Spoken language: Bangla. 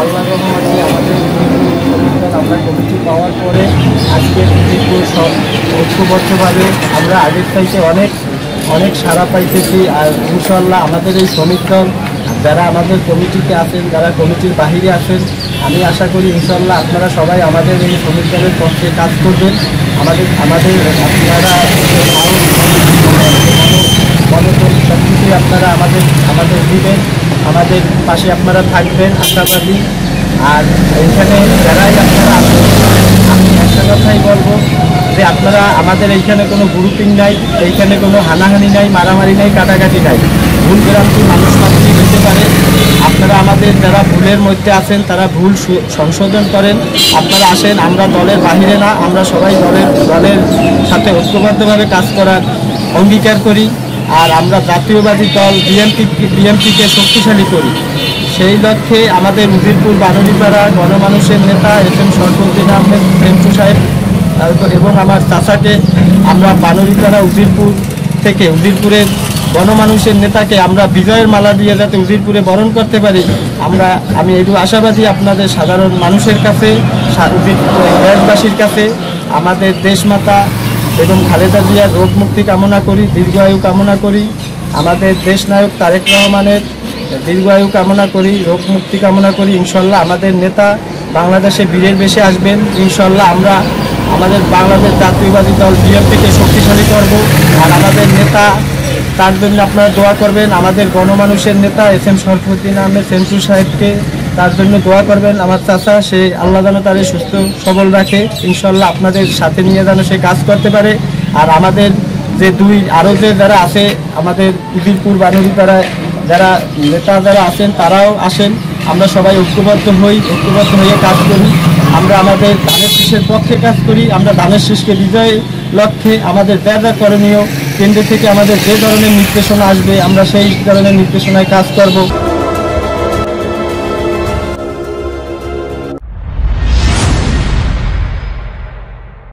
আল্লাহর রহমতে আমাদের আমরা কমিটি পাওয়ার পরে আজকে সব ঐক্যবদ্ধভাবে আমরা আগের থেকে অনেক সাড়া পাইতেছি। আর ইনশাআল্লাহ আমাদের এই শ্রমিক দল যারা আমাদের কমিটিতে আছেন, যারা কমিটির বাহিরে আছেন, আমি আশা করি ইনশাআল্লাহ আপনারা সবাই আমাদের এই শ্রমিক দলের পক্ষে কাজ করবেন। আপনারা মনোবল সব কিছুই আপনারা আমাদের দিবেন, আমাদের পাশে আপনারা থাকবেন আশাবাদী। আর এইখানে যারাই আপনারা আছেন, আমি একটা কথাই বলবো যে আপনারা আমাদের এইখানে কোনো গ্রুপিং নাই, এইখানে কোনো হানাহানি নাই, মারামারি নাই, কাটাকাটি নাই। ভুল ভ্রান্তি মানুষ মাত্রই হতে পারে। আপনারা আমাদের যারা ভুলের মধ্যে আছেন তারা ভুল সংশোধন করেন। আপনারা আসেন, আমরা দলের বাহিরে না, আমরা সবাই দলের সাথে কাজ করার অঙ্গীকার করি। আর আমরা জাতীয়বাদী দল বিএনপিকে শক্তিশালী করি। সেই লক্ষ্যে আমাদের উজিরপুর বানুড়িপাড়া গণমানুষের নেতা এস.এম. শরফুদ্দিন আহমেদ সেন্টু সাহেব এবং আমার চাচাকে আমরা বানুড়িপাড়া উজিরপুরের গণমানুষের নেতাকে আমরা বিজয়ের মালা দিয়ে যাতে উজিরপুরে বরণ করতে পারি, আমি একটু আশাবাদী আপনাদের সাধারণ মানুষের কাছে, দেশবাসীর কাছে। আমাদের দেশমাতা এবং খালেদা জিয়ার রোগ মুক্তি কামনা করি, দীর্ঘায়ু কামনা করি। আমাদের দেশনায়ক তারেক রহমানের দীর্ঘায়ু কামনা করি, রোগ মুক্তি কামনা করি। ইনশাল্লাহ আমাদের নেতা বাংলাদেশে বীরের বেশে আসবেন। ইনশাল্লাহ আমরা আমাদের বাংলাদেশ জাতীয়বাদী দল বিএনপিকে শক্তিশালী করব। আর আমাদের নেতা, তার জন্য আপনারা দোয়া করবেন। আমাদের গণমানুষের নেতা এস.এম. শরফুদ্দিন আহমেদ সেন্টু সাহেবকে তার জন্য দোয়া করবেন। আমার চাচা, সে আল্লাহ যেন তারে সুস্থ সবল রাখে। ইনশাল্লাহ আপনাদের সাথে নিয়ে যেন সে কাজ করতে পারে। আর আমাদের যে যারা আছে আমাদের উজিরপুর বানুড়িপাড়ায় যারা নেতা যারা আছেন তারাও আসেন। আমরা সবাই ঐক্যবদ্ধ হয়ে কাজ করি। আমরা আমাদের ধানের শীষের পক্ষে কাজ করি। আমরা ধানের শীষকে বিজয়ের লক্ষ্যে আমাদের যা করণীয় কেন্দ্র থেকে আমাদের যে ধরনের নির্দেশনা আসবে আমরা সেই ধরনের নির্দেশনায় কাজ করব।